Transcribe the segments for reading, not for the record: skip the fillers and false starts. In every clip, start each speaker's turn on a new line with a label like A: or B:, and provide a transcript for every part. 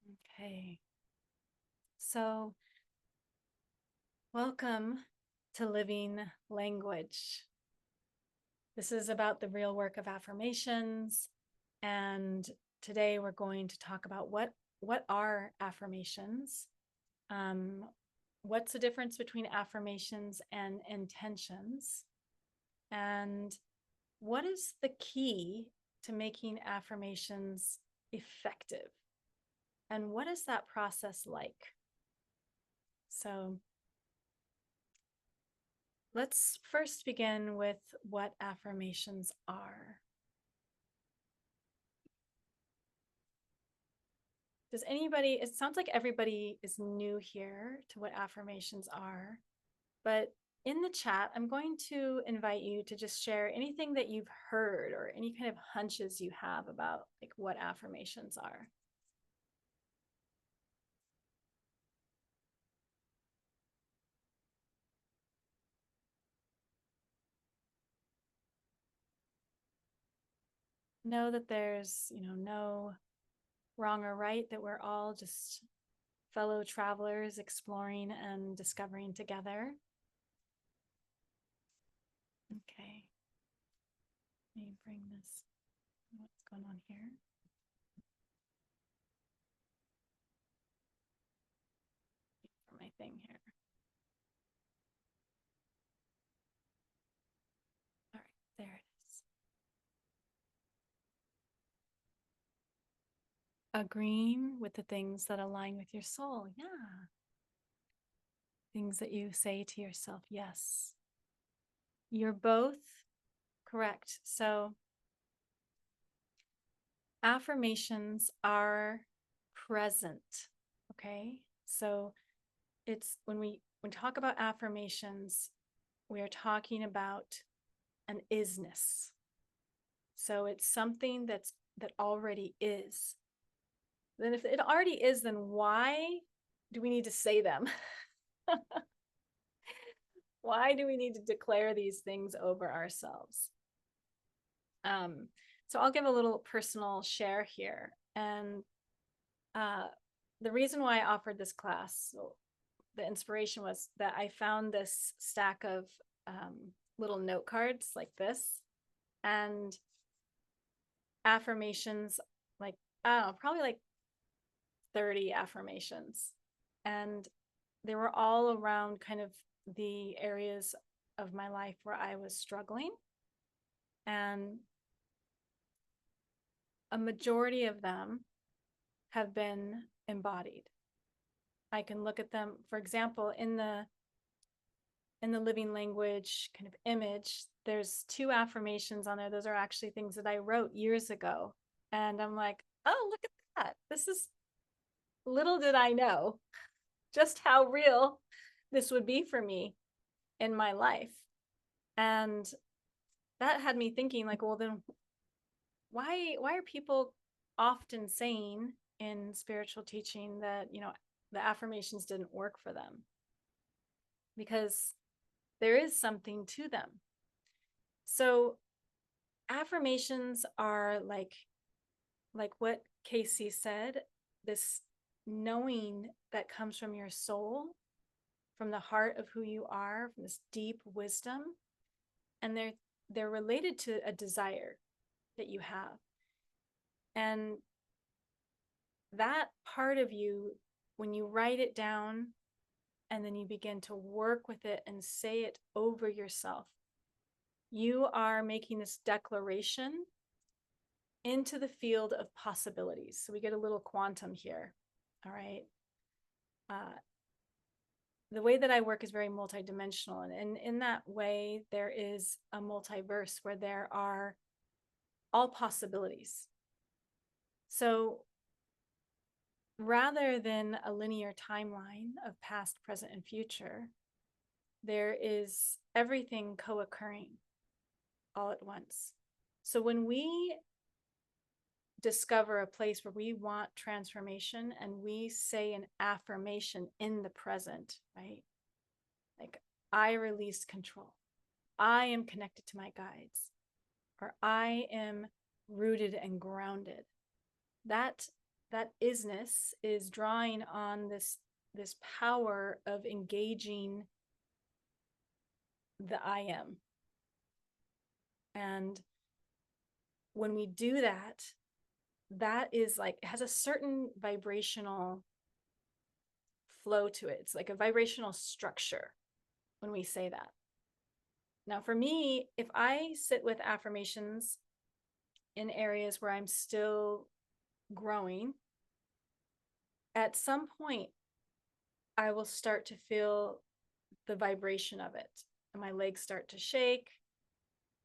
A: Okay, so welcome to Living Language. This is about the real work of affirmations, and today we're going to talk about what are affirmations, um, what's the difference between affirmations and intentions, and what is the key to making affirmations effective, and what is that process like? So let's first begin with what affirmations are. Does anybody, it sounds like everybody is new here to what affirmations are, but in the chat, I'm going to invite you to just share anything that you've heard or any kind of hunches you have about like what affirmations are. Know that there's, no wrong or right, that we're all just fellow travelers exploring and discovering together. Okay. Let me bring this. What's going on here? For my thing here. All right, there it is. Agreeing with the things that align with your soul. Yeah. Things that you say to yourself. Yes. You're both correct. So affirmations are present. Okay. So it's when we talk about affirmations, we are talking about an isness. So it's something that already is. Then if it already is, then why do we need to say them? Why do we need to declare these things over ourselves? So I'll give a little personal share here. And the reason why I offered this class, so the inspiration was that I found this stack of little note cards like this, and affirmations, like, I don't know, probably like 30 affirmations. And they were all around kind of the areas of my life where I was struggling. And a majority of them have been embodied. I can look at them, for example, in the living language kind of image, there's 2 affirmations on there. Those are actually things that I wrote years ago. And I'm like, oh, look at that. This is, little did I know just how real this would be for me in my life. And that had me thinking, like, well, then why are people often saying in spiritual teaching that, the affirmations didn't work for them? Because there is something to them. So affirmations are like what Casey said, this knowing that comes from your soul, from the heart of who you are, from this deep wisdom. And they're related to a desire that you have. And that part of you, when you write it down and then you begin to work with it and say it over yourself, you are making this declaration into the field of possibilities. So we get a little quantum here. All right. The way that I work is very multidimensional. And in that way, there is a multiverse where there are all possibilities. So rather than a linear timeline of past, present, and future, there is everything co-occurring all at once. So when we discover a place where we want transformation and we say an affirmation in the present, right? Like, I release control. I am connected to my guides, or I am rooted and grounded. That that isness is drawing on this power of engaging the I am. And when we do that, that is like, it has a certain vibrational flow to it. It's like a vibrational structure when we say that. Now, for me, if I sit with affirmations in areas where I'm still growing, at some point, I will start to feel the vibration of it, and my legs start to shake.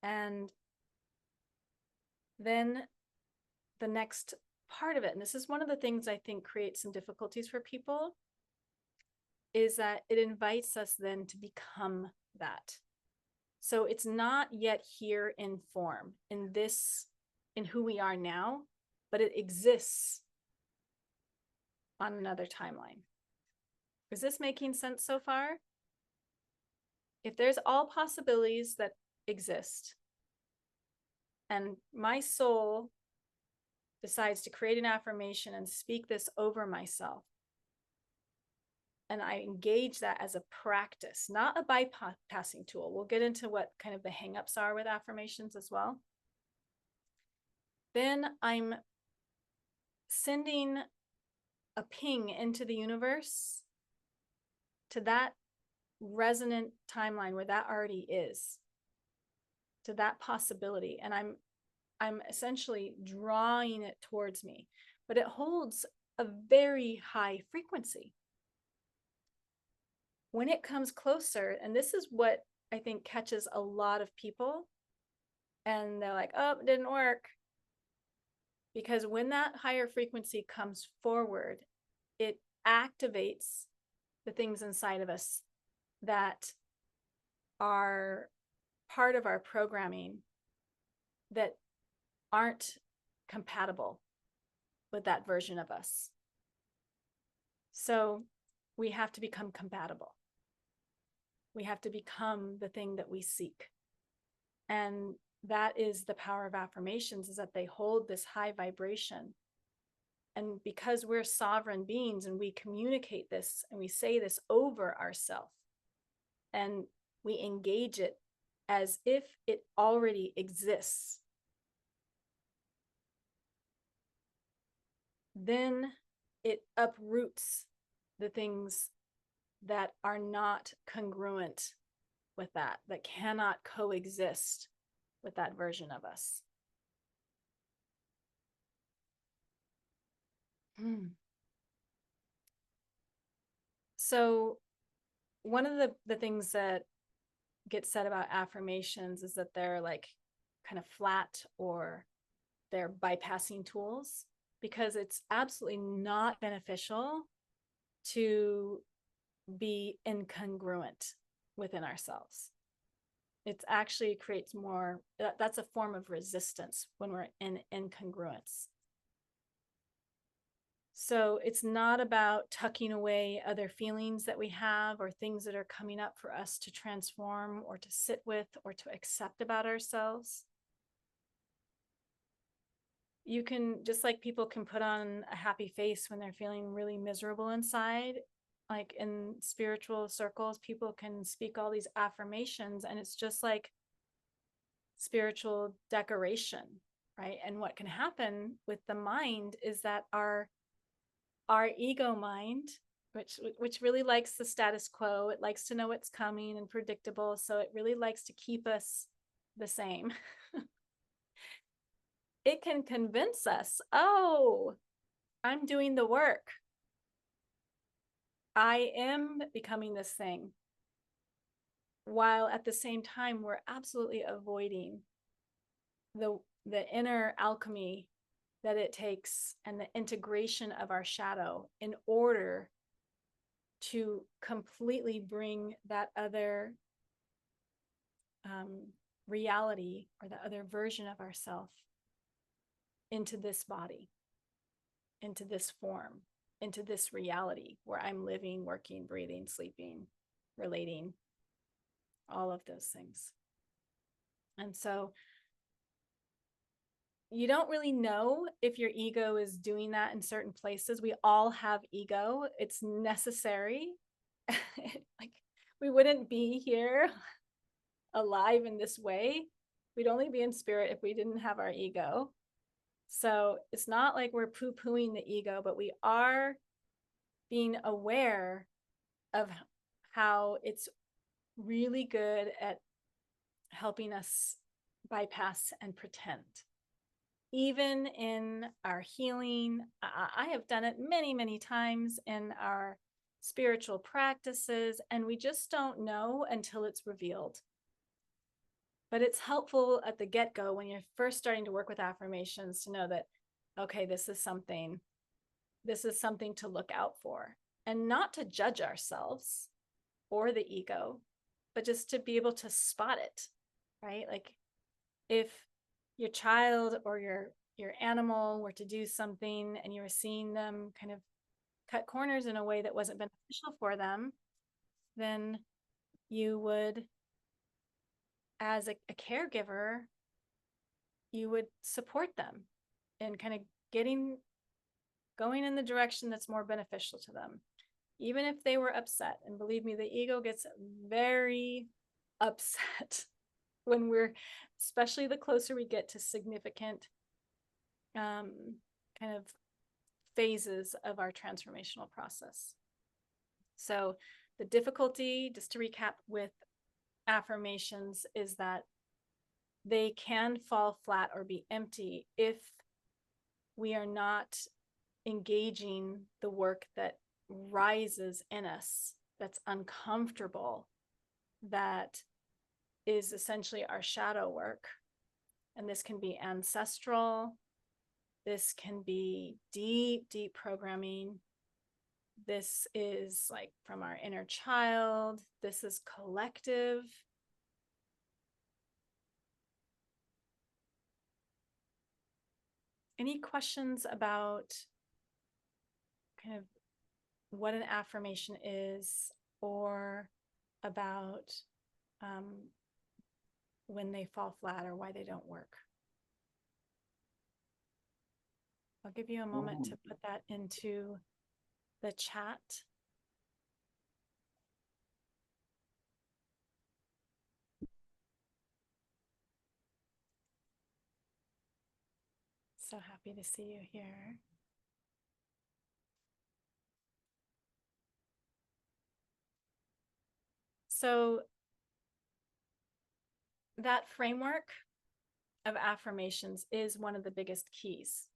A: And then the next part of it, and this is one of the things I think creates some difficulties for people, is that it invites us then to become that. So it's not yet here in form, in who we are now, but it exists on another timeline. Is this making sense so far? If there's all possibilities that exist, and my soul decides to create an affirmation and speak this over myself, and I engage that as a practice, not a bypassing tool. We'll get into what kind of the hangups are with affirmations as well. Then I'm sending a ping into the universe to that resonant timeline where that already is, to that possibility. And I'm essentially drawing it towards me, but it holds a very high frequency. When it comes closer, and this is what I think catches a lot of people, and they're like, oh, it didn't work. Because when that higher frequency comes forward, it activates the things inside of us that are part of our programming that aren't compatible with that version of us. So we have to become compatible. We have to become the thing that we seek. And that is the power of affirmations, is that they hold this high vibration. And because we're sovereign beings and we communicate this and we say this over ourselves, and we engage it as if it already exists, then it uproots the things that are not congruent with that cannot coexist with that version of us. So one of the things that gets said about affirmations is that they're like kind of flat, or they're bypassing tools, because it's absolutely not beneficial to be incongruent within ourselves. It actually creates more, that's a form of resistance when we're in incongruence. So it's not about tucking away other feelings that we have or things that are coming up for us to transform or to sit with or to accept about ourselves. You can, just like people can put on a happy face when they're feeling really miserable inside, like in spiritual circles, people can speak all these affirmations, and it's just like spiritual decoration, right? And what can happen with the mind is that our ego mind, which really likes the status quo, it likes to know what's coming and predictable, so it really likes to keep us the same. It can convince us, oh, I'm doing the work, I am becoming this thing, while at the same time we're absolutely avoiding the inner alchemy that it takes and the integration of our shadow in order to completely bring that other reality, or the other version of ourself, into this body, into this form, into this reality where I'm living, working, breathing, sleeping, relating, all of those things. And so, you don't really know if your ego is doing that in certain places. We all have ego. It's necessary. Like, we wouldn't be here alive in this way. We'd only be in spirit if we didn't have our ego. So it's not like we're poo-pooing the ego, but we are being aware of how it's really good at helping us bypass and pretend. Even in our healing, I have done it many, many times in our spiritual practices, and we just don't know until it's revealed. But it's helpful at the get-go when you're first starting to work with affirmations to know that, okay, this is something to look out for, and not to judge ourselves or the ego, but just to be able to spot it, right? Like, if your child or your animal were to do something and you were seeing them kind of cut corners in a way that wasn't beneficial for them, then you would, as a caregiver, you would support them in kind of going in the direction that's more beneficial to them, even if they were upset. And believe me, the ego gets very upset when especially the closer we get to significant kind of phases of our transformational process. So the difficulty, just to recap with affirmations, is that they can fall flat or be empty if we are not engaging the work that rises in us, that's uncomfortable, that is essentially our shadow work. And this can be ancestral. This can be deep, deep programming. This is like from our inner child. This is collective. Any questions about kind of what an affirmation is, or about when they fall flat or why they don't work? I'll give you a moment to put that into the chat. So happy to see you here. So that framework of affirmations is one of the biggest keys.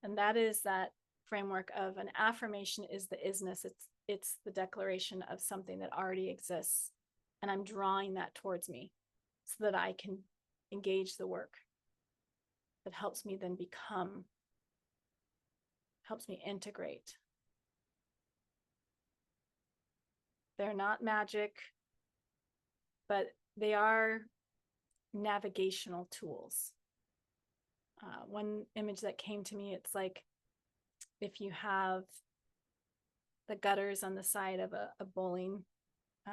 A: And that is that framework of an affirmation is the isness. It's the declaration of something that already exists. And I'm drawing that towards me so that I can engage the work that helps me then helps me integrate. They're not magic, but they are navigational tools. One image that came to me, it's like if you have the gutters on the side of a bowling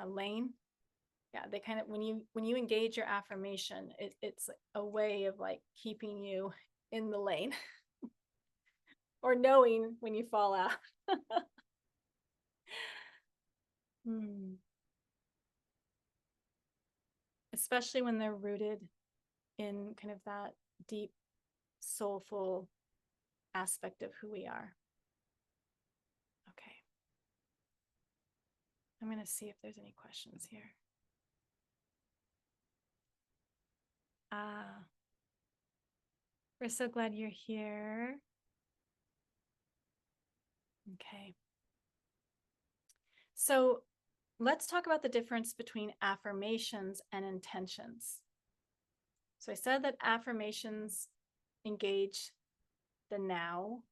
A: lane. Yeah, they kind of, when you engage your affirmation, it's a way of like keeping you in the lane or knowing when you fall out. Especially when they're rooted in kind of that deep, soulful aspect of who we are. Okay. I'm going to see if there's any questions here. We're so glad you're here. Okay. So let's talk about the difference between affirmations and intentions. So I said that affirmations engage the now,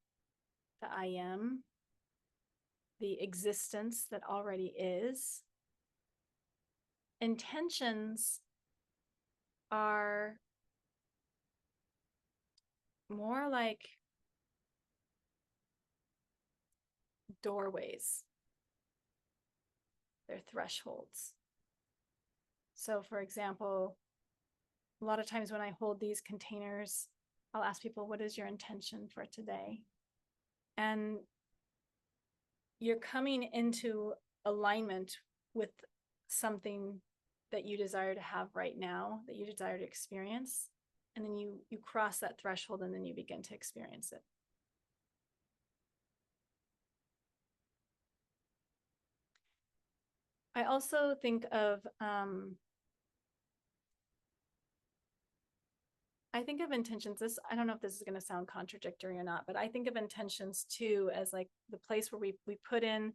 A: the I am, the existence that already is. Intentions are more like doorways. They're thresholds. So for example, a lot of times when I hold these containers I'll ask people, what is your intention for today? And you're coming into alignment with something that you desire to have right now, that you desire to experience. And then you cross that threshold, and then you begin to experience it. I also think of intentions. I don't know if this is going to sound contradictory or not, but I think of intentions too as like the place where we put in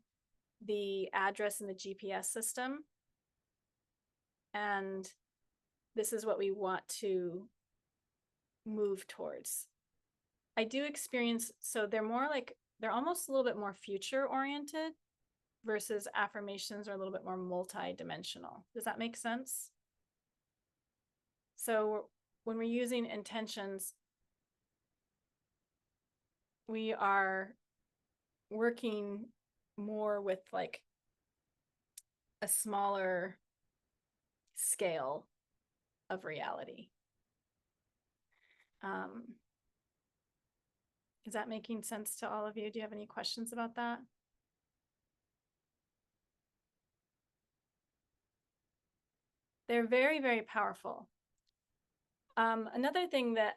A: the address in the GPS system. And this is what we want to move towards. I do experience, so they're almost a little bit more future oriented versus affirmations are a little bit more multi-dimensional. Does that make sense? So when we're using intentions, we are working more with like a smaller scale of reality. Is that making sense to all of you? Do you have any questions about that? They're very, very powerful. Another thing that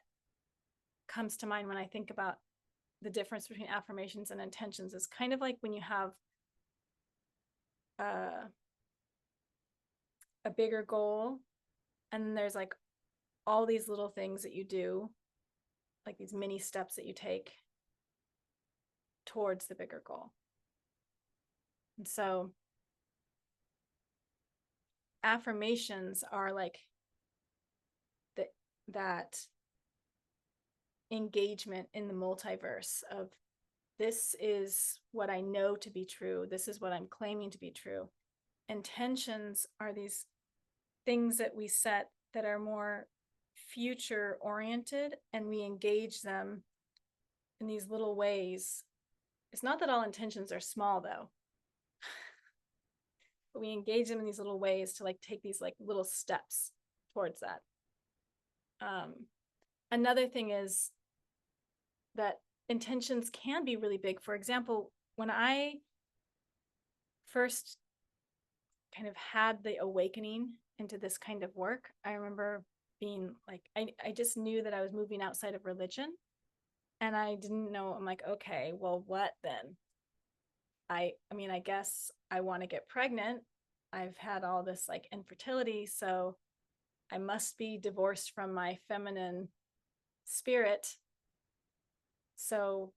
A: comes to mind when I think about the difference between affirmations and intentions is kind of like when you have a bigger goal, and there's like all these little things that you do, like these mini steps that you take towards the bigger goal. And so affirmations are like that engagement in the multiverse of, this is what I know to be true. This is what I'm claiming to be true. Intentions are these things that we set that are more future oriented, and we engage them in these little ways. It's not that all intentions are small though, but we engage them in these little ways to like take these like little steps towards that. Another thing is that intentions can be really big. For example, when I first kind of had the awakening into this kind of work, I remember being like, I just knew that I was moving outside of religion, and I didn't know. I'm like, okay, well, what then? I mean, I guess I want to get pregnant. I've had all this like infertility, so I must be divorced from my feminine spirit. So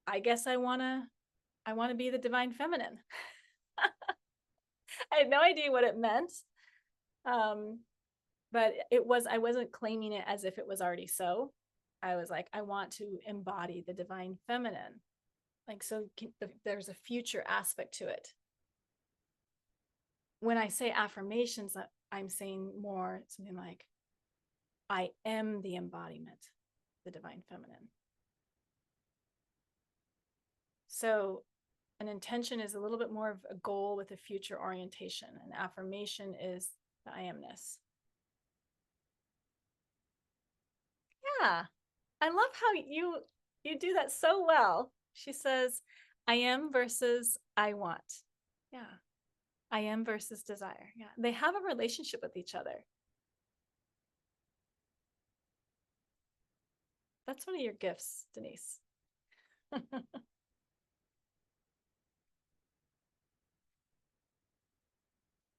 A: I guess I want to be the divine feminine. I had no idea what it meant. But I wasn't claiming it as if it was already so. I was like, I want to embody the divine feminine. Like, so there's a future aspect to it. When I say affirmations, I'm saying more something like, I am the embodiment, the divine feminine. So an intention is a little bit more of a goal with a future orientation. An affirmation is the I amness. Yeah, I love how you do that so well. She says, I am versus I want. Yeah. I am versus desire. Yeah. They have a relationship with each other. That's one of your gifts, Denise.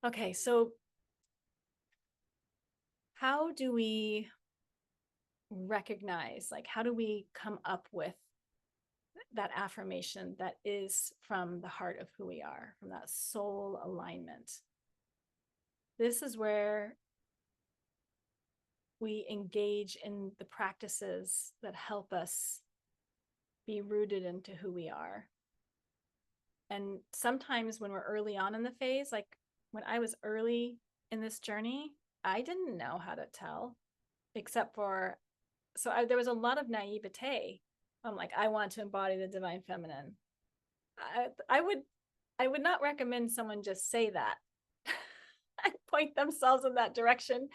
A: Okay, so how do we recognize, like, how do we come up with that affirmation that is from the heart of who we are, from that soul alignment? This is where we engage in the practices that help us be rooted into who we are. And sometimes when we're early on in the phase, like when I was early in this journey, I didn't know how to tell, except for, there was a lot of naivete. I'm like, I want to embody the divine feminine. I would not recommend someone just say that and point themselves in that direction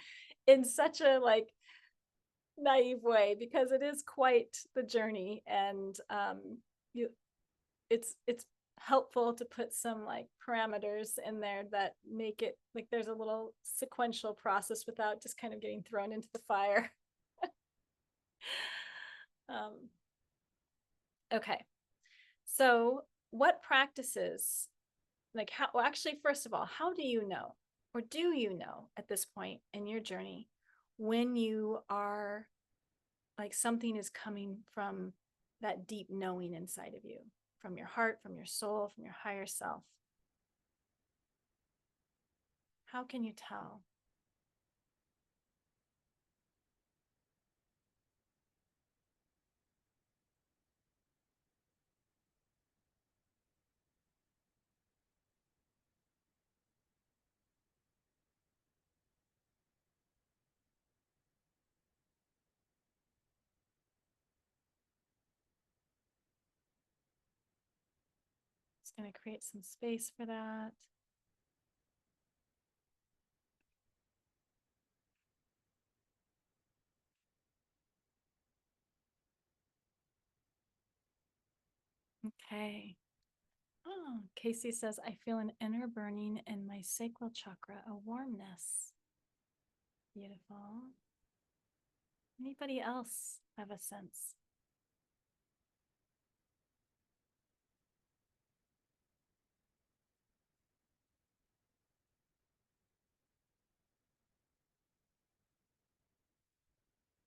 A: in such a like naive way, because it is quite the journey, and you it's helpful to put some like parameters in there that make it like there's a little sequential process without just kind of getting thrown into the fire. um, okay, so what practices, like how, well, actually, first of all, how do you know, or do you know at this point in your journey when you are like something is coming from that deep knowing inside of you, from your heart, from your soul, from your higher self? How can you tell? It's going to create some space for that. Okay. Oh, Casey says, I feel an inner burning in my sacral chakra, a warmness. Beautiful. Anybody else have a sense?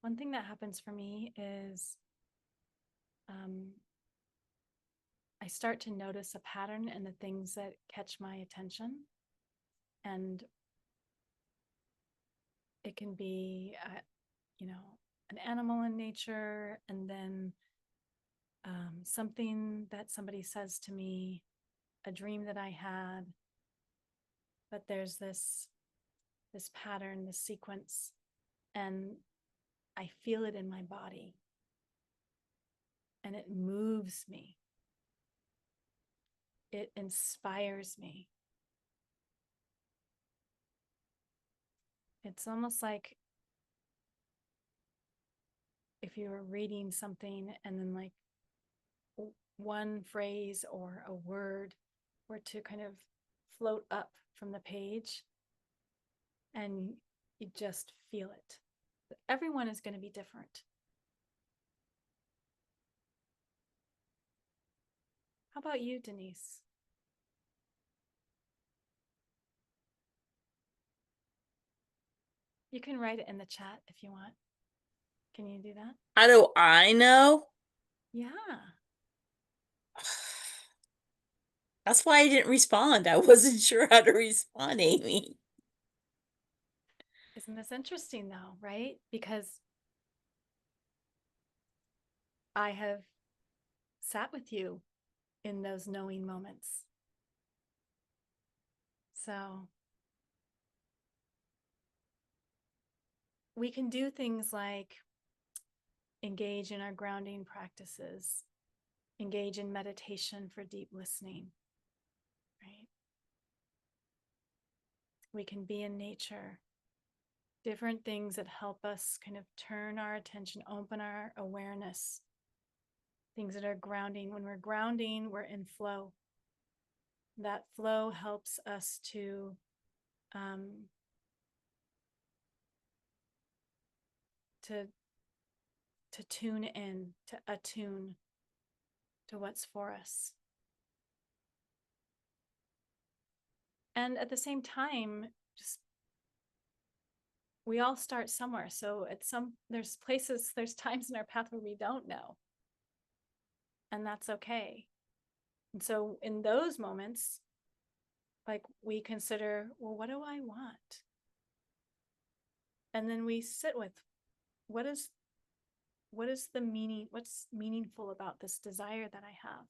A: One thing that happens for me is um, I start to notice a pattern in the things that catch my attention. And it can be, an animal in nature, and then something that somebody says to me, a dream that I had. But there's this pattern, this sequence, and I feel it in my body, and it moves me. It inspires me. It's almost like if you were reading something and then like one phrase or a word were to kind of float up from the page and you just feel it. But everyone is going to be different. How about you, Denise? You can write it in the chat if you want. Can you do that?
B: How do I know?
A: Yeah.
B: That's why I didn't respond. I wasn't sure how to respond, Amy.
A: Isn't this interesting though, right? Because I have sat with you in those knowing moments. So we can do things like engage in our grounding practices, engage in meditation for deep listening, right? We can be in nature, different things that help us kind of turn our attention, open our awareness, things that are grounding. When we're grounding, we're in flow. That flow helps us um, to tune in, to attune to what's for us. And at the same time, just we all start somewhere. So there's places, there's times in our path where we don't know. And that's okay. And so in those moments, like we consider, well, what do I want? And then we sit with what is the meaning, what's meaningful about this desire that I have?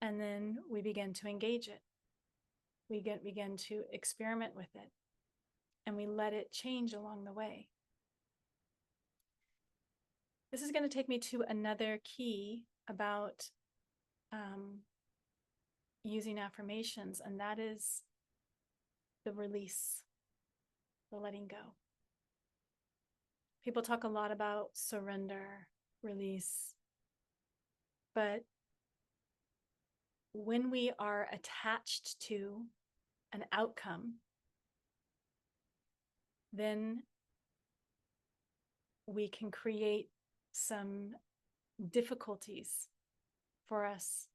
A: And then we begin to engage it. We begin to experiment with it, and we let it change along the way. This is going to take me to another key about using affirmations, and that is the release. the letting go. People talk a lot about surrender, release, but when we are attached to an outcome, then we can create some difficulties for us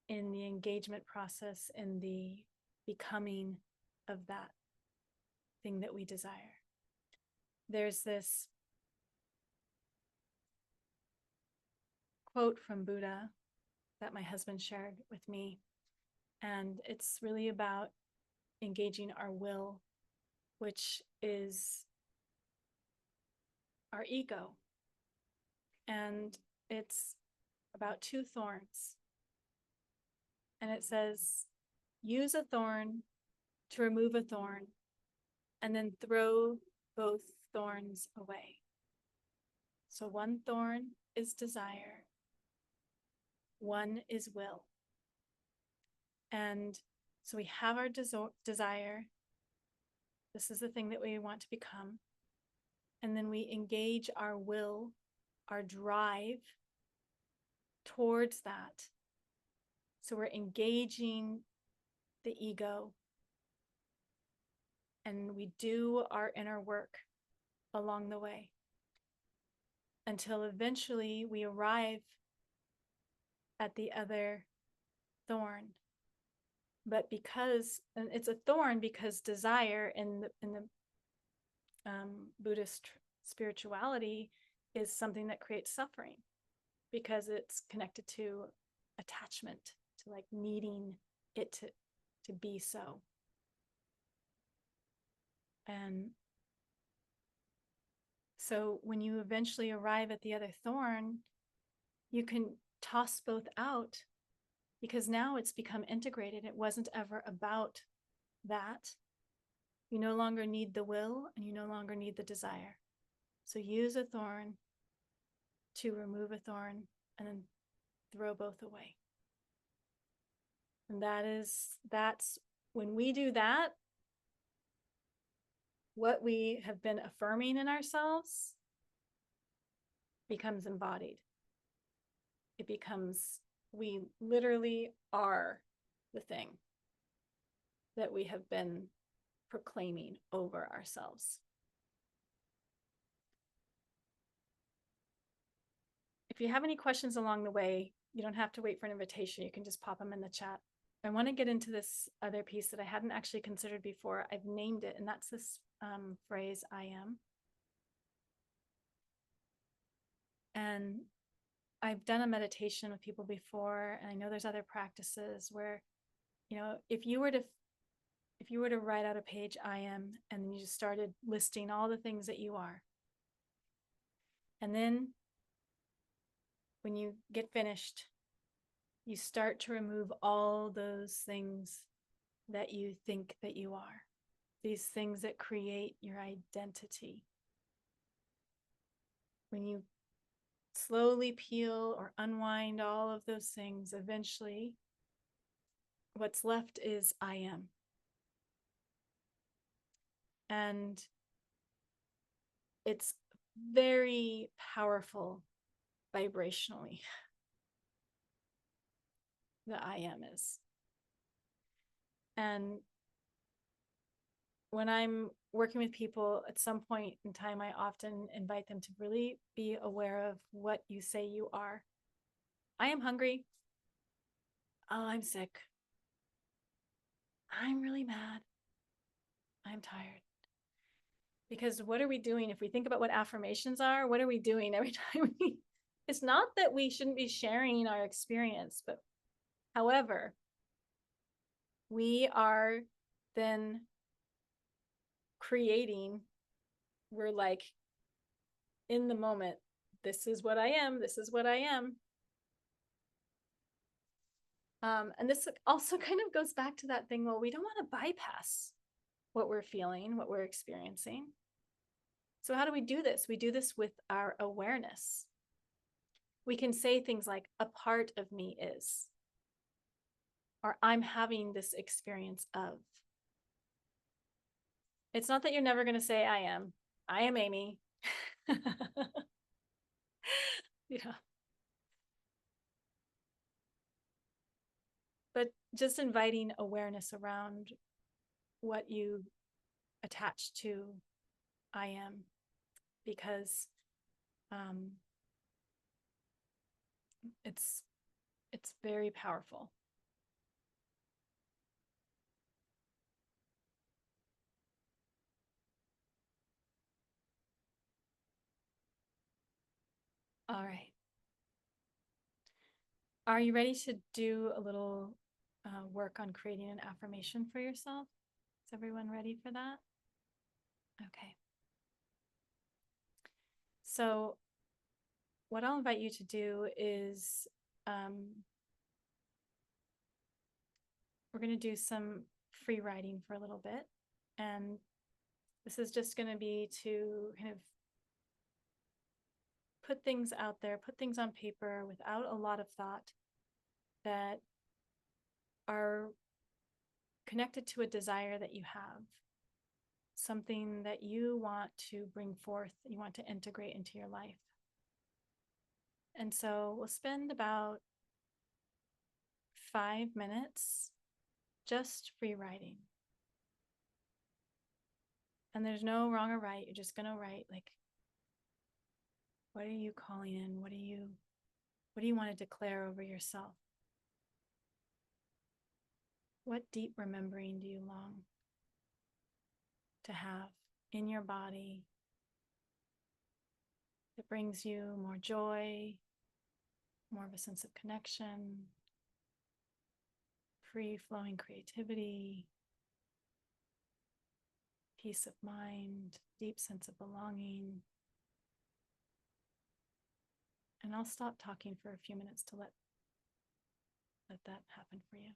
A: in the engagement process, in the becoming of that thing that we desire. There's this quote from Buddha that my husband shared with me, and it's really about engaging our will, which is our ego. And it's about two thorns. And it says, use a thorn to remove a thorn, and then throw both thorns away. So one thorn is desire, one is will. And so we have our desire. This is the thing that we want to become. And then we engage our will, our drive towards that. So we're engaging the ego, and we do our inner work along the way until eventually we arrive at the other thorn. But because, and it's a thorn because desire in the Buddhist spirituality is something that creates suffering, because it's connected to attachment, to like needing it to be so. And so when you eventually arrive at the other thorn, you can toss both out, because now it's become integrated. It wasn't ever about that. You no longer need the will, and you no longer need the desire. So use a thorn to remove a thorn, and then throw both away. And that's when we do that, what we have been affirming in ourselves becomes embodied. It becomes, we literally are the thing that we have been proclaiming over ourselves. If you have any questions along the way, you don't have to wait for an invitation. You can just pop them in the chat. I want to get into this other piece that I hadn't actually considered before. I've named it, and that's this phrase, I am. And I've done a meditation with people before, and I know there's other practices where, you know, if you were to write out a page, I am, and then you just started listing all the things that you are. And then when you get finished, you start to remove all those things that you think that you are, these things that create your identity. When you slowly peel or unwind all of those things, eventually what's left is I am. And it's very powerful vibrationally. The I am is. And when I'm working with people, at some point in time, I often invite them to really be aware of what you say you are. I am hungry. Oh, I'm sick. I'm really mad. I'm tired. Because what are we doing? If we think about what affirmations are, what are we doing every time we, it's not that we shouldn't be sharing our experience, but however, we are then creating, we're like in the moment, this is what I am, this is what I am. And this also kind of goes back to that thing, well, we don't want to bypass what we're feeling, what we're experiencing. So how do we do this? We do this with our awareness. We can say things like, a part of me is, or I'm having this experience of. It's not that you're never going to say, I am. I am Amy. Yeah. But just inviting awareness around what you attach to I am, because um, it's very powerful. All right. Are you ready to do a little work on creating an affirmation for yourself? Is everyone ready for that? Okay. So what I'll invite you to do is we're going to do some free writing for a little bit. And this is just going to be to kind of put things out there, put things on paper without a lot of thought that are connected to a desire that you have, something that you want to bring forth, you want to integrate into your life. And so we'll spend about 5 minutes just free writing. And there's no wrong or right. You're just going to write, like, what are you calling in? What do you want to declare over yourself? What deep remembering do you long to have in your body that brings you more joy, more of a sense of connection, free flowing creativity, peace of mind, deep sense of belonging? And I'll stop talking for a few minutes to let that happen for you.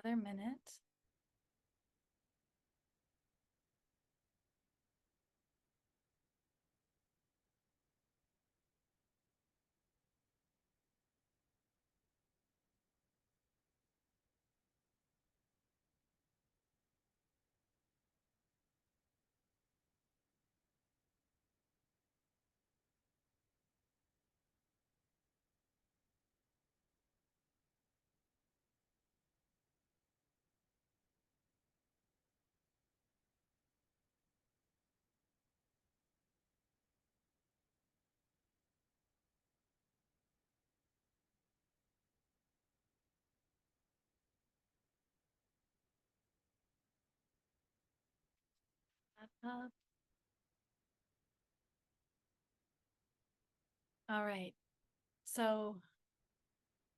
A: Another minute. Up. All right. So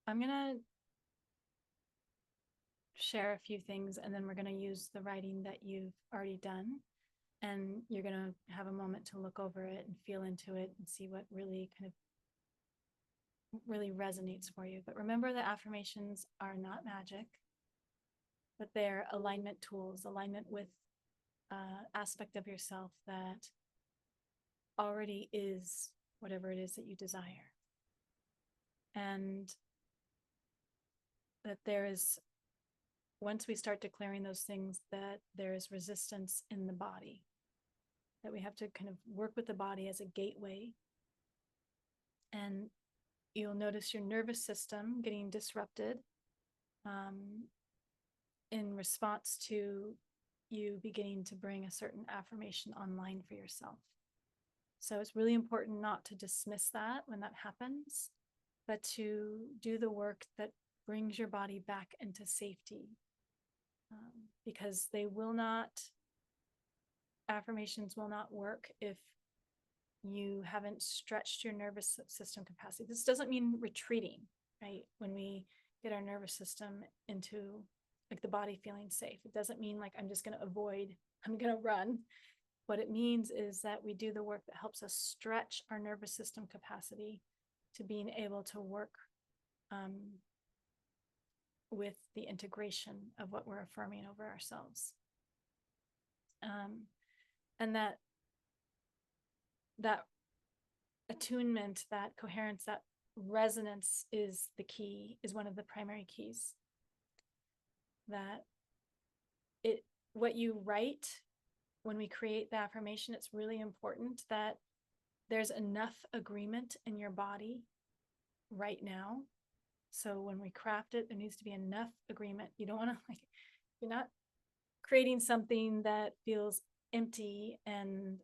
A: I'm going to share a few things and then we're going to use the writing that you've already done. And you're going to have a moment to look over it and feel into it and see what really kind of really resonates for you. But remember, the affirmations are not magic, but they're alignment tools, alignment with aspect of yourself that already is whatever it is that you desire. And that there is, once we start declaring those things, that there is resistance in the body, that we have to kind of work with the body as a gateway. And you'll notice your nervous system getting disrupted in response to you beginning to bring a certain affirmation online for yourself. So it's really important not to dismiss that when that happens, but to do the work that brings your body back into safety. Because affirmations will not work if you haven't stretched your nervous system capacity. This doesn't mean retreating, right? When we get our nervous system into like the body feeling safe, it doesn't mean like I'm just going to avoid, I'm going to run. What it means is that we do the work that helps us stretch our nervous system capacity to being able to work with the integration of what we're affirming over ourselves. And that attunement, that coherence, that resonance is the key, is one of the primary keys. That what you write when we create the affirmation, it's really important that there's enough agreement in your body right now. So when we craft it, there needs to be enough agreement. You don't want to you're not creating something that feels empty and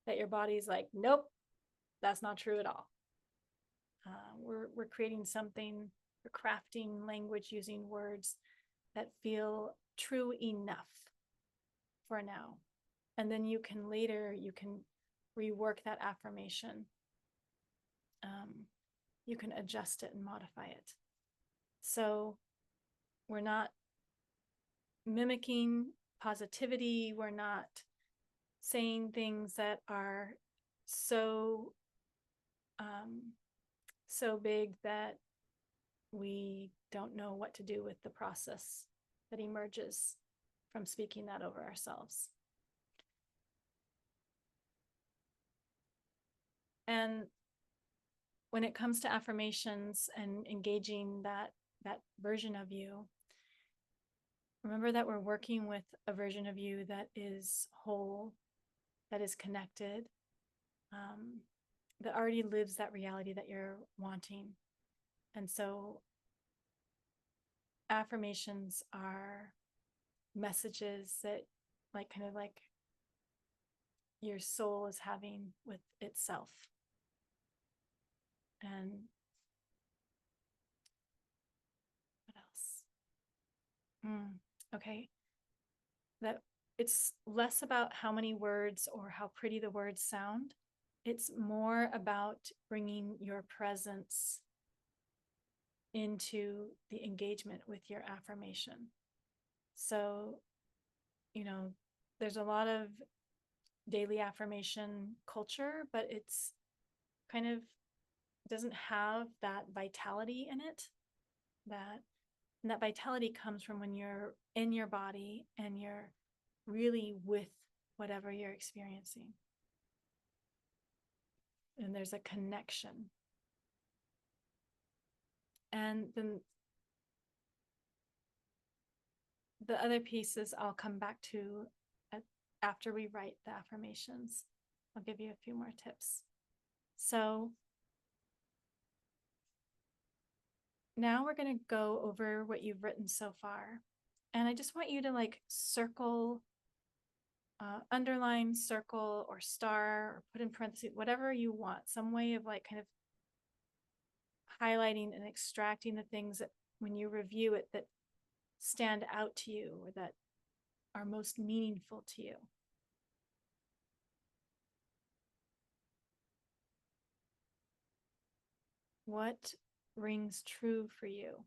A: that your body's like, nope, that's not true at all. We're creating something, we're crafting language using words that feel true enough for now. And then you can rework that affirmation. You can adjust it and modify it. So we're not mimicking positivity. We're not saying things that are so big that we don't know what to do with the process that emerges from speaking that over ourselves. And when it comes to affirmations and engaging that version of you, remember that we're working with a version of you that is whole, that is connected, that already lives that reality that you're wanting. And so affirmations are messages that kind of like your soul is having with itself. And what else? Okay. That it's less about how many words or how pretty the words sound. It's more about bringing your presence into the engagement with your affirmation. So, there's a lot of daily affirmation culture, but it's kind of doesn't have that vitality in it. And that vitality comes from when you're in your body and you're really with whatever you're experiencing. And there's a connection. And then the other pieces I'll come back to after we write the affirmations. I'll give you a few more tips. So now we're going to go over what you've written so far. And I just want you to circle, underline, circle, or star, or put in parentheses, whatever you want, some way of kind of highlighting and extracting the things that when you review it that stand out to you or that are most meaningful to you. What rings true for you?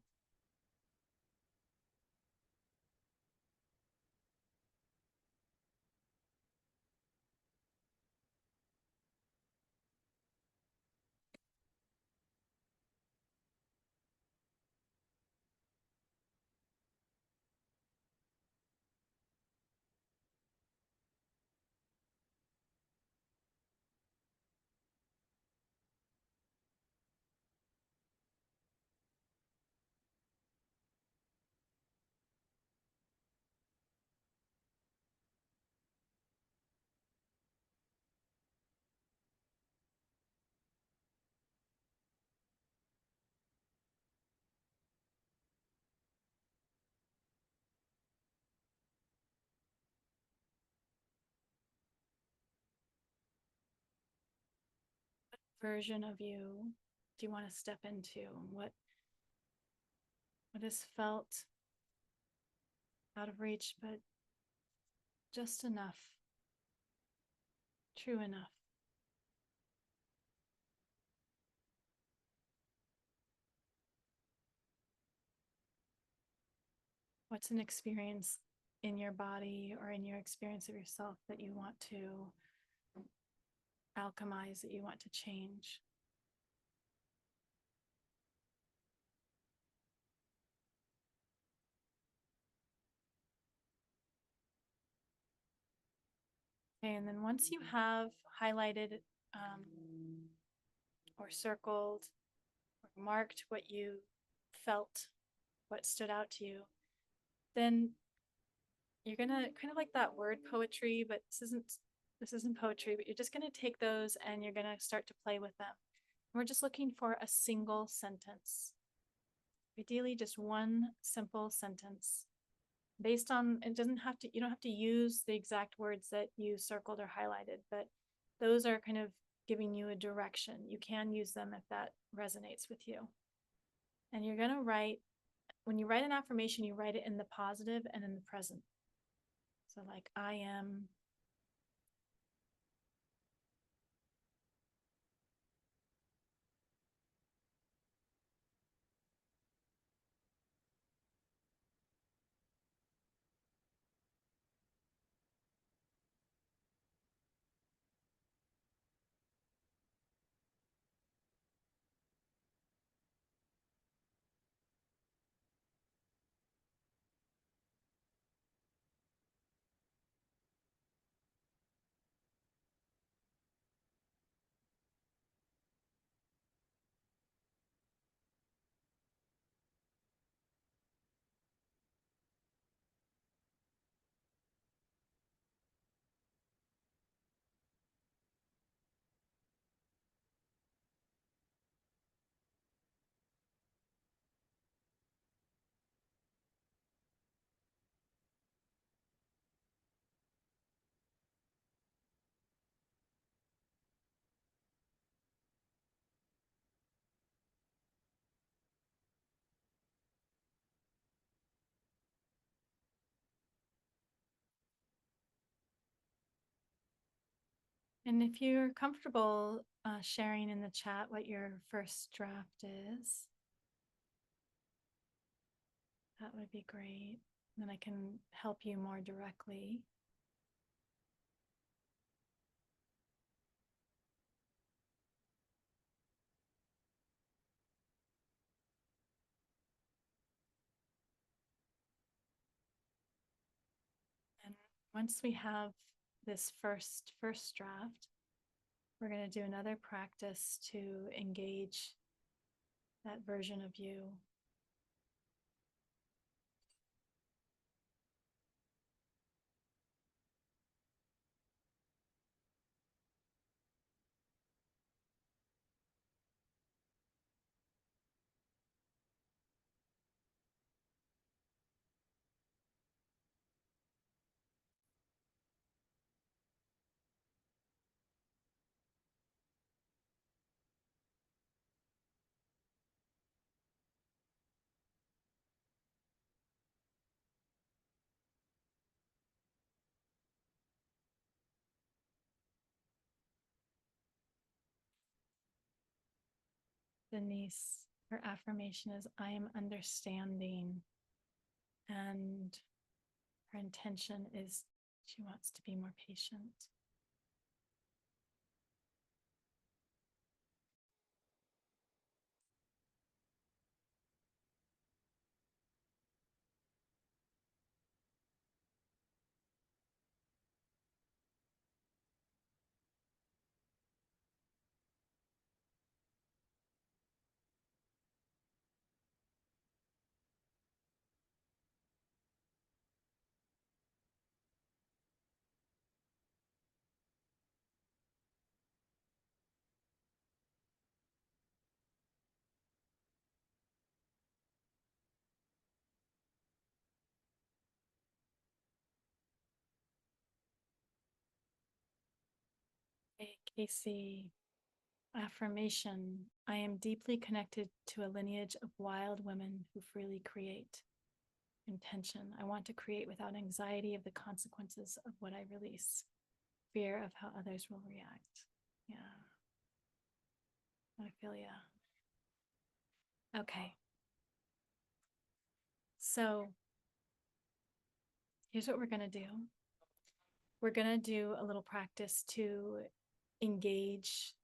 A: Version of you do you want to step into? What has felt out of reach, but just enough, true enough? What's an experience in your body or in your experience of yourself that you want to alchemize, that you want to change? Okay, and then once you have highlighted or circled or marked what you felt, what stood out to you, then you're gonna kind of like that word poetry, but this isn't poetry, but you're just gonna take those and you're gonna start to play with them. We're just looking for a single sentence. Ideally, just one simple sentence based on, it doesn't have to, you don't have to use the exact words that you circled or highlighted, but those are kind of giving you a direction. You can use them if that resonates with you. And you're going to write, when you write an affirmation, you write it in the positive and in the present. So, like, I am. And if you're comfortable sharing in the chat what your first draft is, that would be great. Then I can help you more directly. And once we have this first draft, we're going to do another practice to engage that version of you. Denise, her affirmation is, I am understanding. And her intention is she wants to be more patient. Hey, Casey, affirmation. I am deeply connected to a lineage of wild women who freely create. Intention. I want to create without anxiety of the consequences of what I release. Fear of how others will react. Yeah. I feel yeah. Okay. So here's what we're going to do. We're going to do a little practice to engage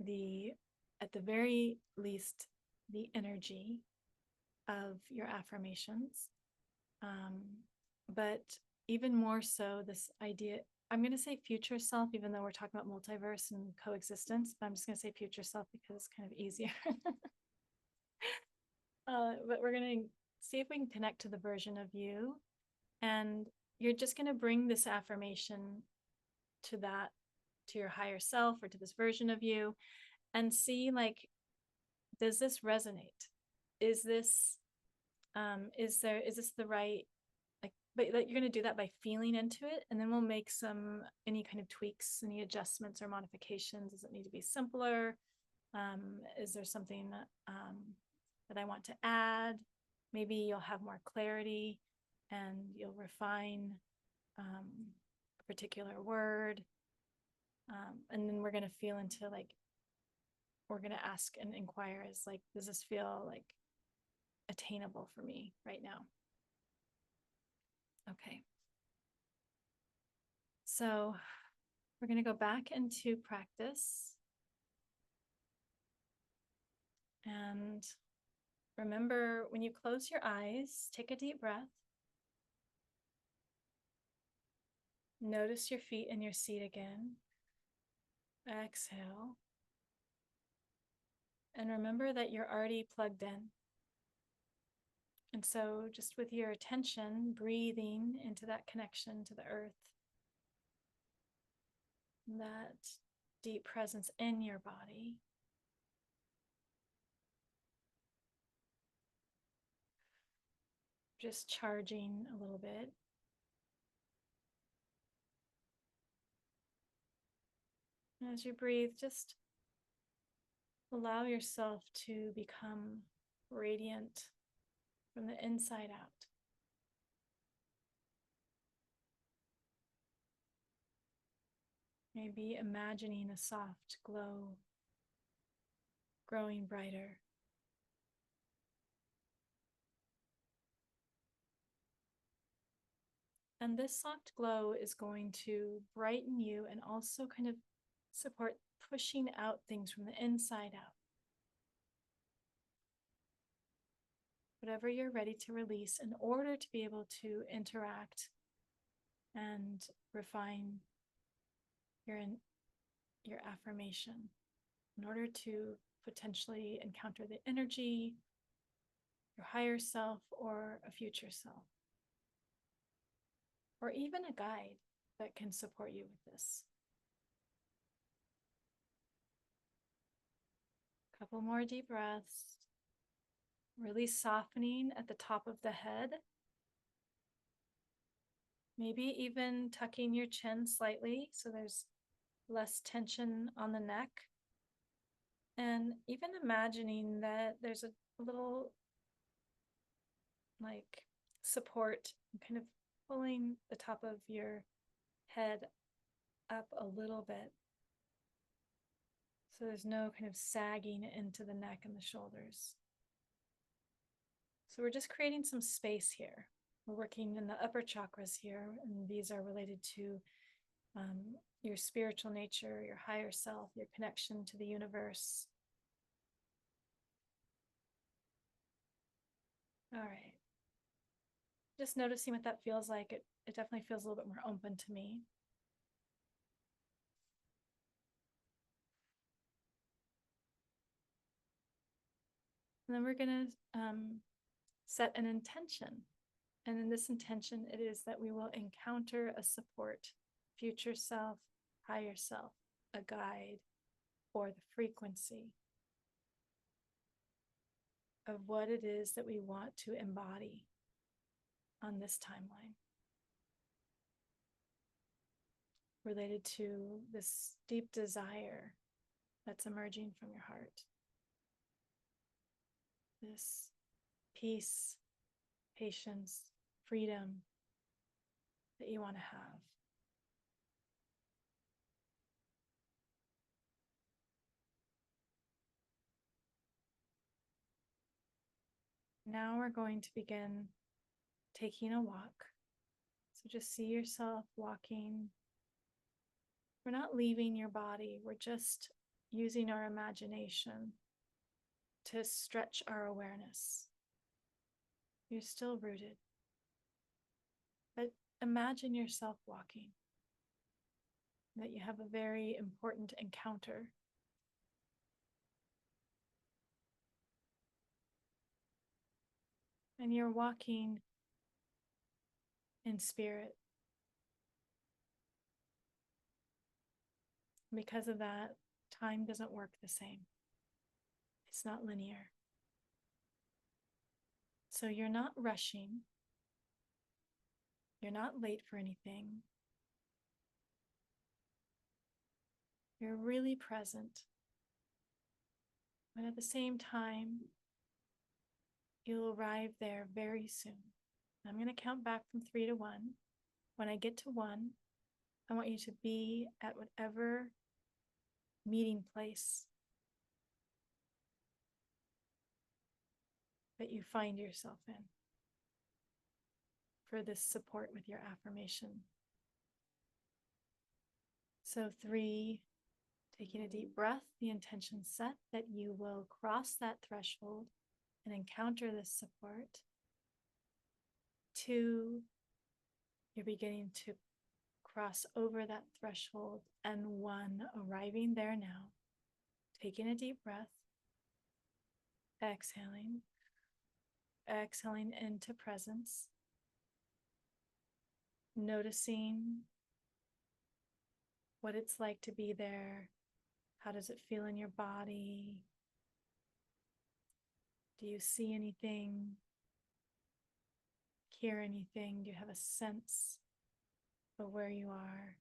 A: at the very least, the energy of your affirmations. But even more so, this idea, I'm going to say future self, even though we're talking about multiverse and coexistence, but I'm just going to say future self because it's kind of easier. But we're going to see if we can connect to the version of you. And you're just going to bring this affirmation to your higher self or to this version of you and see, like, does this resonate? Is this, is this the right, but you're going to do that by feeling into it, and then we'll make any kind of tweaks, any adjustments or modifications. Does it need to be simpler? Is there something that I want to add? Maybe you'll have more clarity and you'll refine a particular word. And then we're going to feel into, like, we're going to ask and inquire, is like, does this feel like attainable for me right now? Okay. So we're going to go back into practice. And remember, when you close your eyes, take a deep breath. Notice your feet in your seat again. Exhale. And remember that you're already plugged in. And so just with your attention, breathing into that connection to the earth, that deep presence in your body. Just charging a little bit. And as you breathe, just allow yourself to become radiant from the inside out. Maybe imagining a soft glow growing brighter. And this soft glow is going to brighten you and also kind of support pushing out things from the inside out. Whatever you're ready to release in order to be able to interact and refine your affirmation, in order to potentially encounter the energy, your higher self, or a future self, or even a guide that can support you with this. Couple more deep breaths. Really softening at the top of the head. Maybe even tucking your chin slightly so there's less tension on the neck. And even imagining that there's a little, like, support, kind of pulling the top of your head up a little bit So there's no kind of sagging into the neck and the shoulders. So we're just creating some space here. We're working in the upper chakras here, and these are related to your spiritual nature, your higher self, your connection to the universe. All right. Just noticing what that feels like. It definitely feels a little bit more open to me. And then we're going to set an intention. And in this intention, it is that we will encounter a support, future self, higher self, a guide, or the frequency of what it is that we want to embody on this timeline, related to this deep desire that's emerging from your heart. This peace, patience, freedom that you want to have. Now we're going to begin taking a walk. So just see yourself walking. We're not leaving your body, we're just using our imagination to stretch our awareness. You're still rooted, but imagine yourself walking, that you have a very important encounter. And you're walking in spirit. Because of that, time doesn't work the same. It's not linear. So you're not rushing. You're not late for anything. You're really present. But at the same time, you'll arrive there very soon. I'm going to count back from 3 to 1. When I get to 1, I want you to be at whatever meeting place that you find yourself in for this support with your affirmation. So 3, taking a deep breath, the intention set that you will cross that threshold and encounter this support. 2, you're beginning to cross over that threshold. And 1, arriving there now, taking a deep breath, exhaling into presence, noticing what it's like to be there. How does it feel in your body? Do you see anything? Hear anything? Do you have a sense of where you are?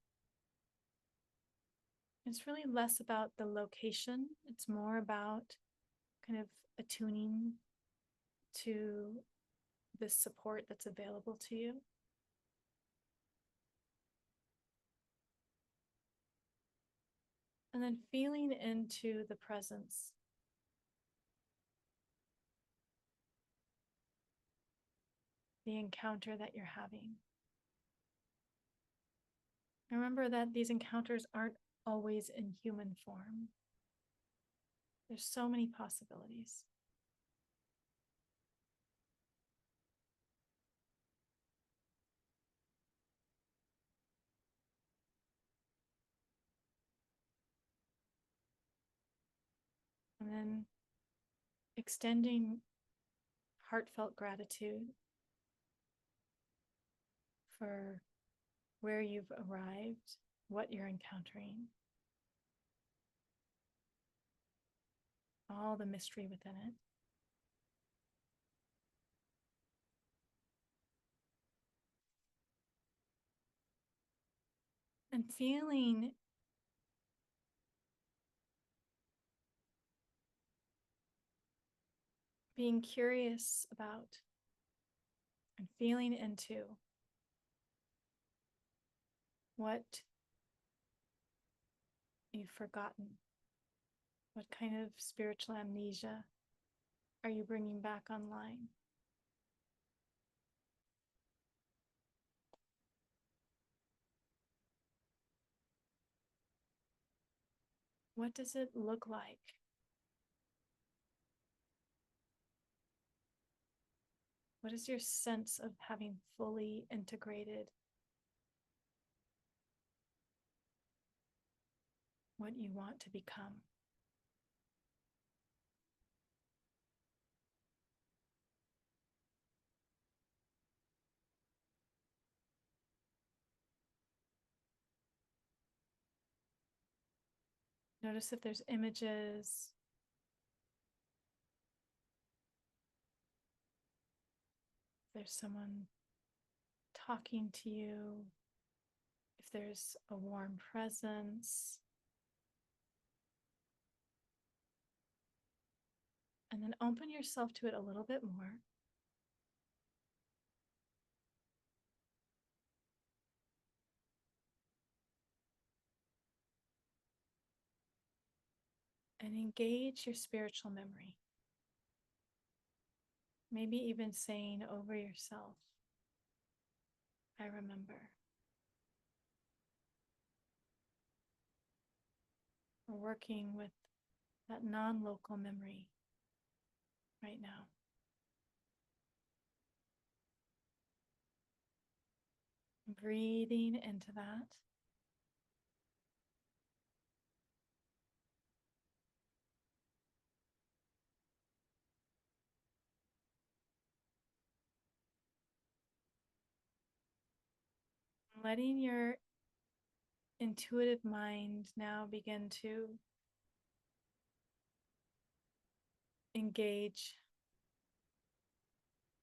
A: It's really less about the location. It's more about kind of attuning to the support that's available to you. And then feeling into the presence. The encounter that you're having. Remember that these encounters aren't always in human form. There's so many possibilities. And then extending heartfelt gratitude for where you've arrived, what you're encountering, all the mystery within it. And being curious about and feeling into what you've forgotten What kind of spiritual amnesia are you bringing back online? What does it look like? What is your sense of having fully integrated what you want to become? Notice if there's images, if there's someone talking to you, if there's a warm presence. And then open yourself to it a little bit more. And engage your spiritual memory. Maybe even saying over yourself, I remember. Or working with that non-local memory right now. Breathing into that. Letting your intuitive mind now begin to engage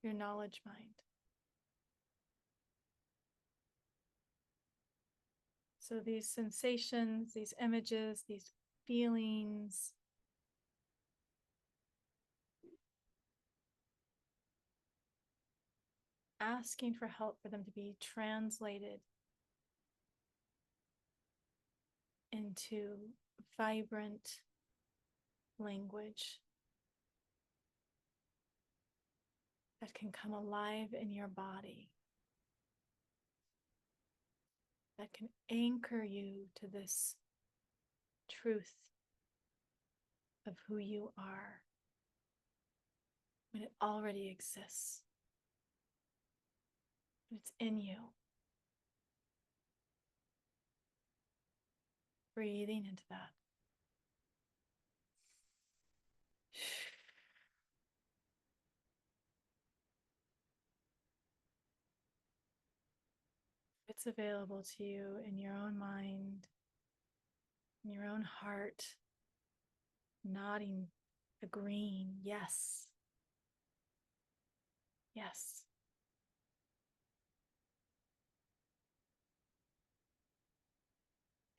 A: your knowledge mind. So these sensations, these images, these feelings, asking for help for them to be translated into vibrant language that can come alive in your body, that can anchor you to this truth of who you are when it already exists. It's in you. Breathing into that. It's available to you in your own mind, in your own heart, nodding, agreeing, yes. Yes.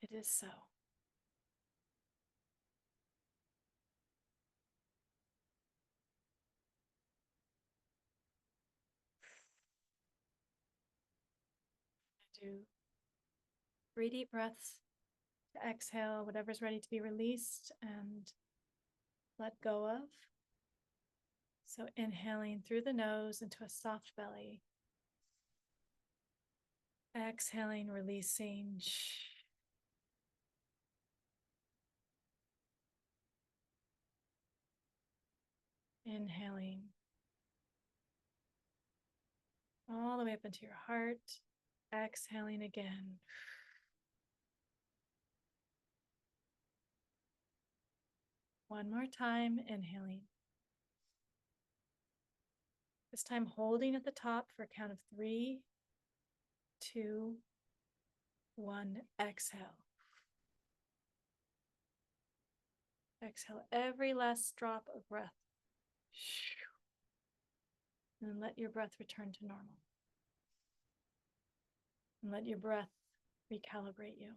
A: It is so. Do 3 deep breaths to exhale whatever's ready to be released and let go of. So inhaling through the nose into a soft belly. Exhaling, releasing. Inhaling all the way up into your heart. Exhaling again. One more time, inhaling. This time holding at the top for a count of 3, 2, 1. Exhale. Exhale every last drop of breath. And then let your breath return to normal. And let your breath recalibrate you.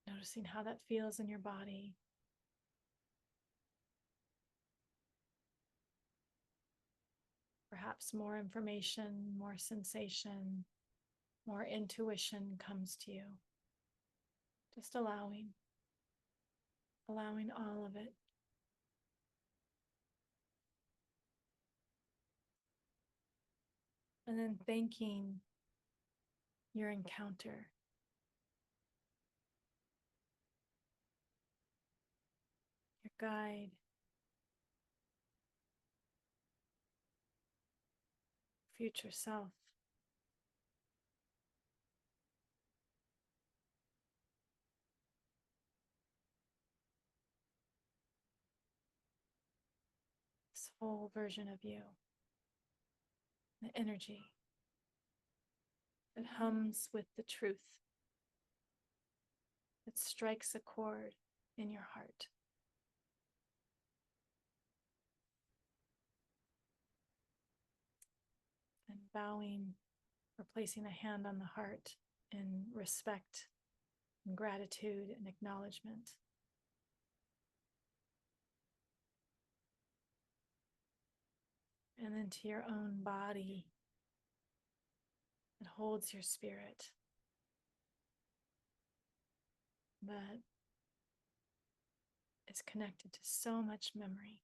A: Noticing how that feels in your body. Perhaps more information, more sensation, more intuition comes to you. Just allowing all of it. And then thanking your encounter. Your guide. Future self. This whole version of you. The energy that hums with the truth. That strikes a chord in your heart. And bowing or placing a hand on the heart in respect and gratitude and acknowledgement. And then to your own body that holds your spirit, that is connected to so much memory.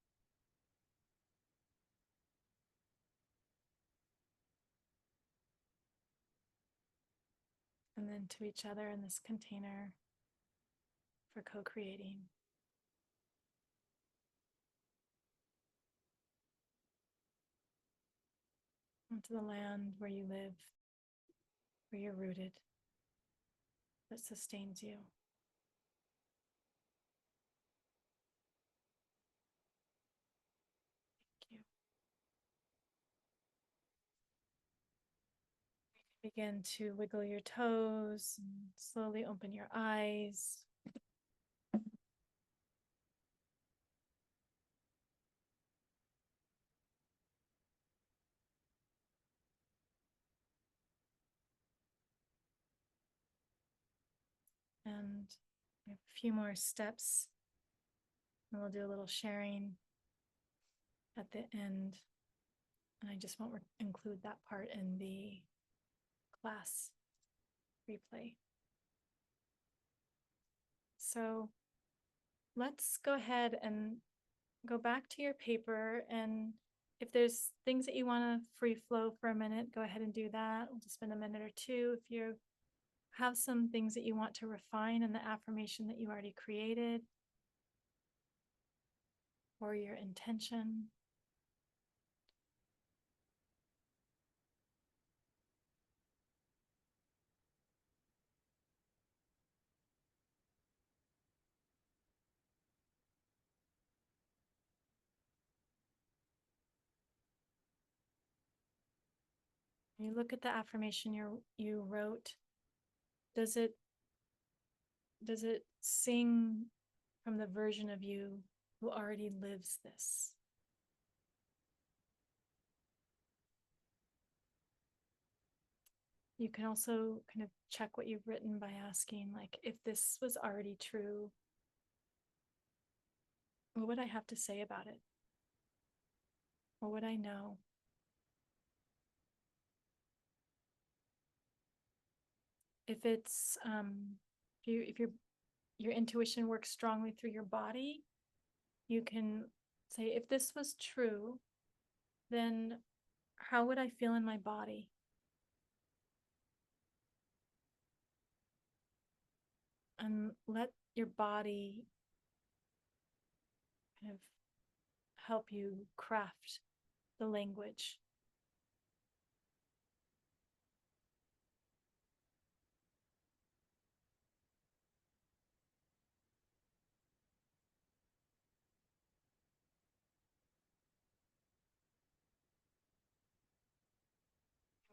A: And then to each other in this container for co-creating. And to the land where you live, where you're rooted, that sustains you. Thank you. Begin to wiggle your toes and slowly open your eyes. And we have a few more steps, and we'll do a little sharing at the end. And I just won't include that part in the class replay. So let's go ahead and go back to your paper, and if there's things that you want to free flow for a minute, go ahead and do that. We'll just spend a minute or two. If you have some things that you want to refine in the affirmation that you already created, or your intention. You look at the affirmation you wrote. Does it sing from the version of you who already lives this? You can also kind of check what you've written by asking, like, if this was already true, what would I have to say about it? What would I know? If it's if your intuition works strongly through your body, you can say, if this was true, then how would I feel in my body? And let your body kind of help you craft the language.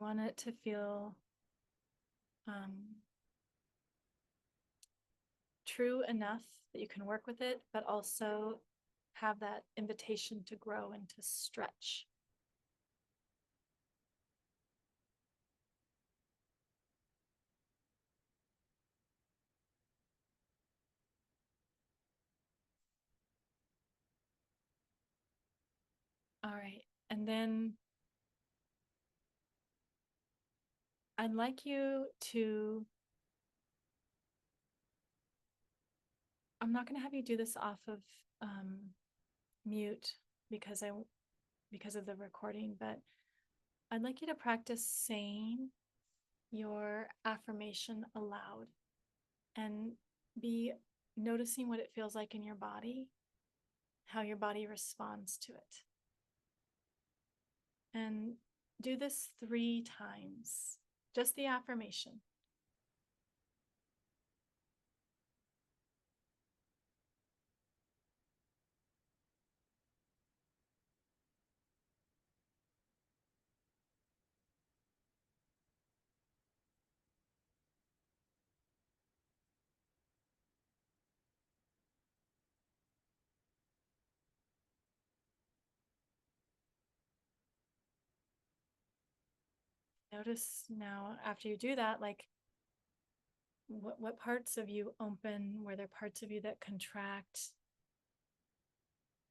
A: You want it to feel true enough that you can work with it, but also have that invitation to grow and to stretch. All right. And then I'd like you to I'm not going to have you do this off of mute because of the recording, but I'd like you to practice saying your affirmation aloud and be noticing what it feels like in your body, how your body responds to it. And do this 3 times, just the affirmation. Notice now after you do that, like what parts of you open, were there parts of you that contract?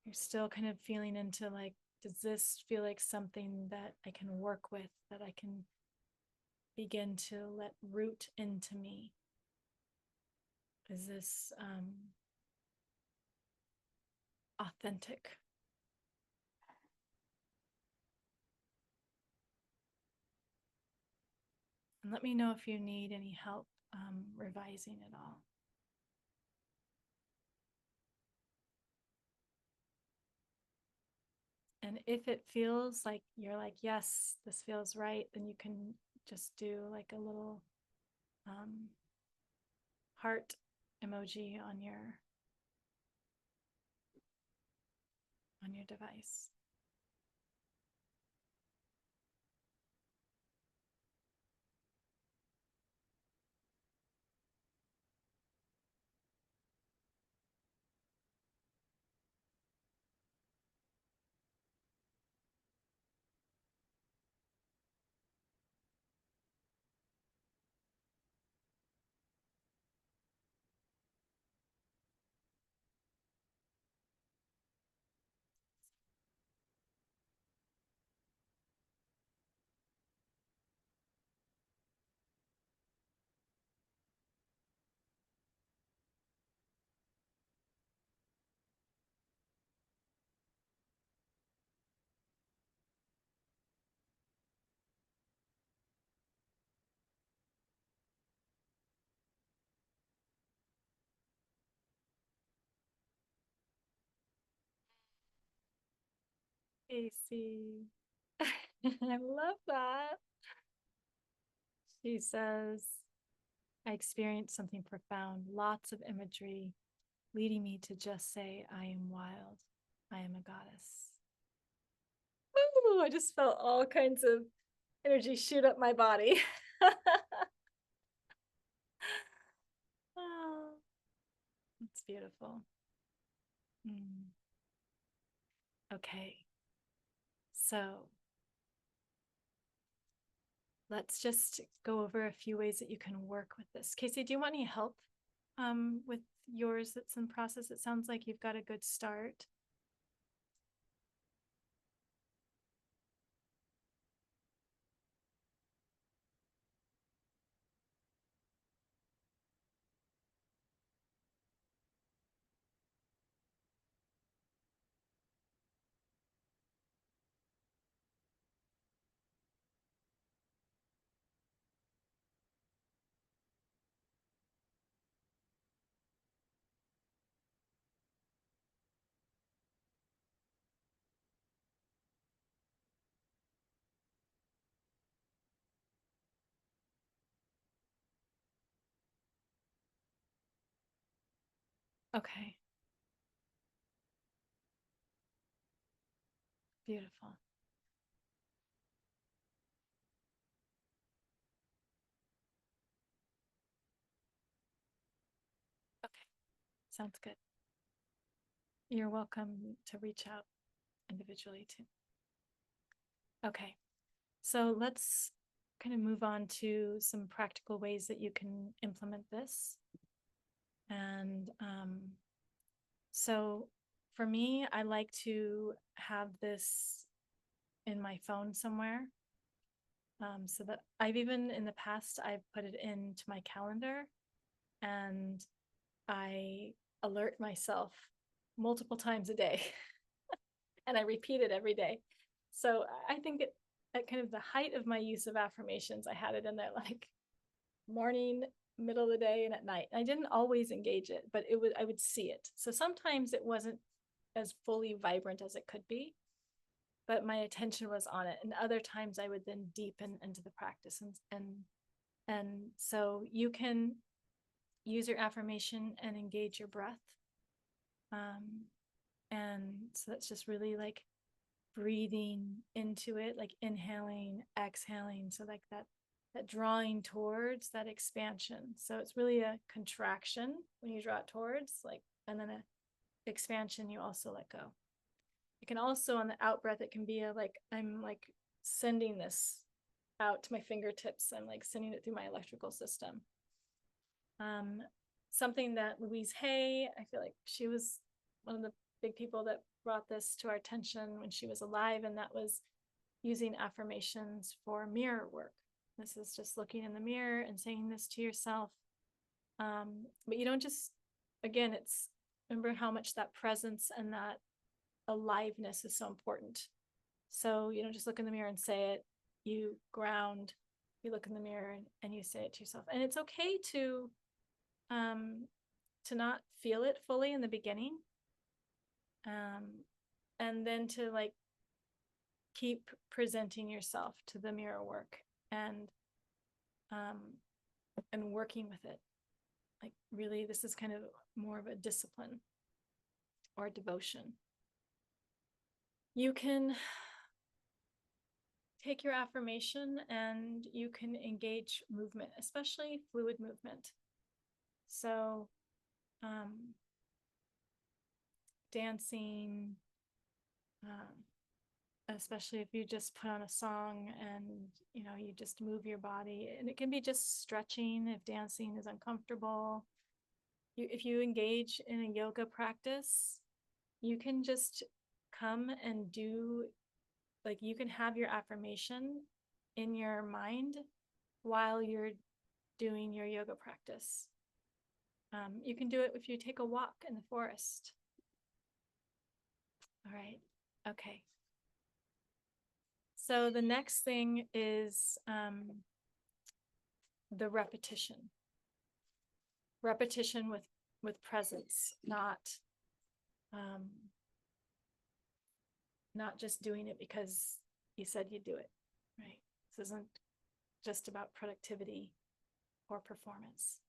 A: You're still kind of feeling into like, does this feel like something that I can work with, that I can begin to let root into me? Is this authentic? And let me know if you need any help revising it all. And if it feels like you're like, yes, this feels right, then you can just do like a little heart emoji on your device. Casey. I love that. She says, I experienced something profound, lots of imagery leading me to just say, I am wild. I am a goddess. Ooh, I just felt all kinds of energy shoot up my body. Oh, it's beautiful. Okay, so let's just go over a few ways that you can work with this. Casey, do you want any help with yours that's in process? It sounds like you've got a good start. Okay, beautiful. Okay, sounds good. You're welcome to reach out individually too. Okay, so let's kind of move on to some practical ways that you can implement this. And so for me, I like to have this in my phone somewhere. So that I've even in the past, I've put it into my calendar, and I alert myself multiple times a day. And I repeat it every day. So I think at kind of the height of my use of affirmations, I had it in there like morning, middle of the day, and at night. I didn't always engage it, but I would see it. So sometimes it wasn't as fully vibrant as it could be, but my attention was on it. And other times I would then deepen into the practice. And so you can use your affirmation and engage your breath. And so that's just really like breathing into it, like inhaling, exhaling. So like that drawing towards that expansion. So it's really a contraction when you draw it towards, like, and then a expansion you also let go. It can also, on the out breath, it can be a like, I'm like sending this out to my fingertips. I'm like sending it through my electrical system. Something that Louise Hay, I feel like she was one of the big people that brought this to our attention when she was alive, and that was using affirmations for mirror work. This is just looking in the mirror and saying this to yourself. But you don't just, again, it's, remember how much that presence and that aliveness is so important. So you don't just look in the mirror and say it, you ground, you look in the mirror and you say it to yourself. And it's okay to not feel it fully in the beginning. And then to like keep presenting yourself to the mirror work and working with it. Like really, this is kind of more of a discipline or a devotion. You can take your affirmation and you can engage movement, especially fluid movement. So dancing, especially if you just put on a song and you just move your body, and it can be just stretching if dancing is uncomfortable. If you engage in a yoga practice, you can just come and do, like, you can have your affirmation in your mind while you're doing your yoga practice. You can do it if you take a walk in the forest. All right. Okay. So the next thing is the repetition. Repetition with presence, not just doing it because you said you'd do it, right? This isn't just about productivity or performance.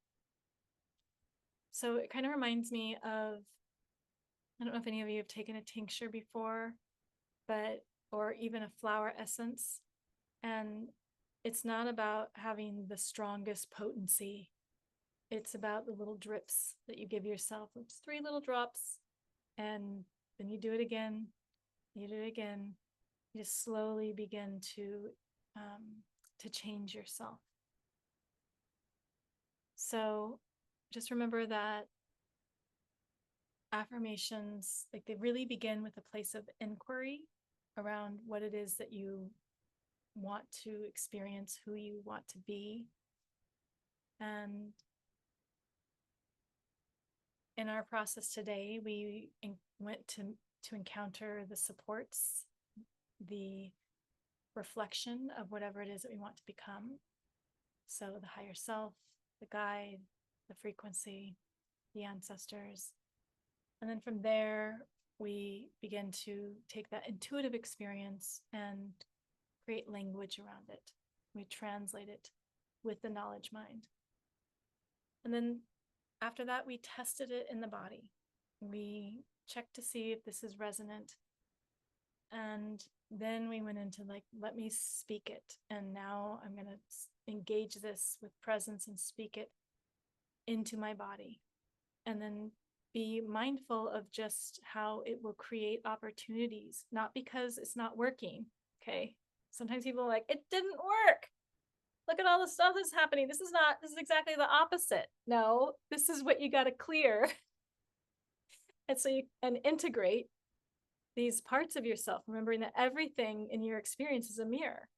A: So it kind of reminds me of, I don't know if any of you have taken a tincture before, or even a flower essence. And it's not about having the strongest potency. It's about the little drips that you give yourself. It's 3 little drops, and then you do it again. You do it again. You just slowly begin to change yourself. So just remember that affirmations, like, they really begin with a place of inquiry around what it is that you want to experience, who you want to be. And in our process today, we went to encounter the supports, the reflection of whatever it is that we want to become. So the higher self, the guide, the frequency, the ancestors. And then from there, we begin to take that intuitive experience and create language around it. We translate it with the knowledge mind. And then after that, we tested it in the body. We checked to see if this is resonant. And then we went into like, let me speak it. And now I'm going to engage this with presence and speak it into my body. And then be mindful of just how it will create opportunities, not because it's not working. Okay. Sometimes people are like, it didn't work. Look at all the stuff that's happening. This is exactly the opposite. No, this is what you got to clear. And so and integrate these parts of yourself, remembering that everything in your experience is a mirror.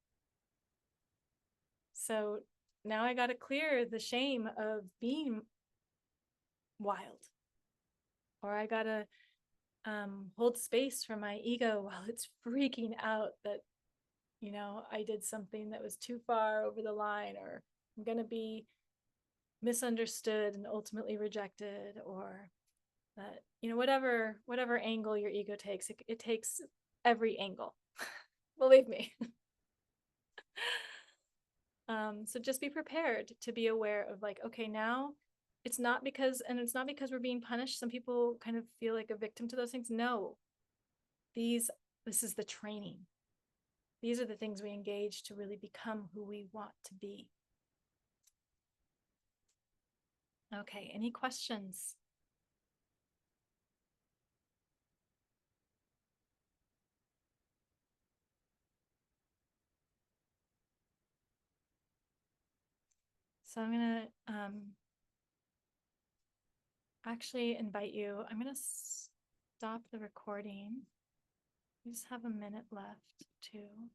A: So now I got to clear the shame of being wild. or I gotta hold space for my ego while it's freaking out that, you know, I did something that was too far over the line, or I'm gonna be misunderstood and ultimately rejected, or that, you know, whatever angle your ego takes, it takes every angle. Believe me. So just be prepared to be aware of like, okay, now it's not because we're being punished. Some people kind of feel like a victim to those things. No, this is the training. These are the things we engage to really become who we want to be. Okay, any questions? So I'm gonna actually invite you. I'm gonna stop the recording. We just have a minute left too.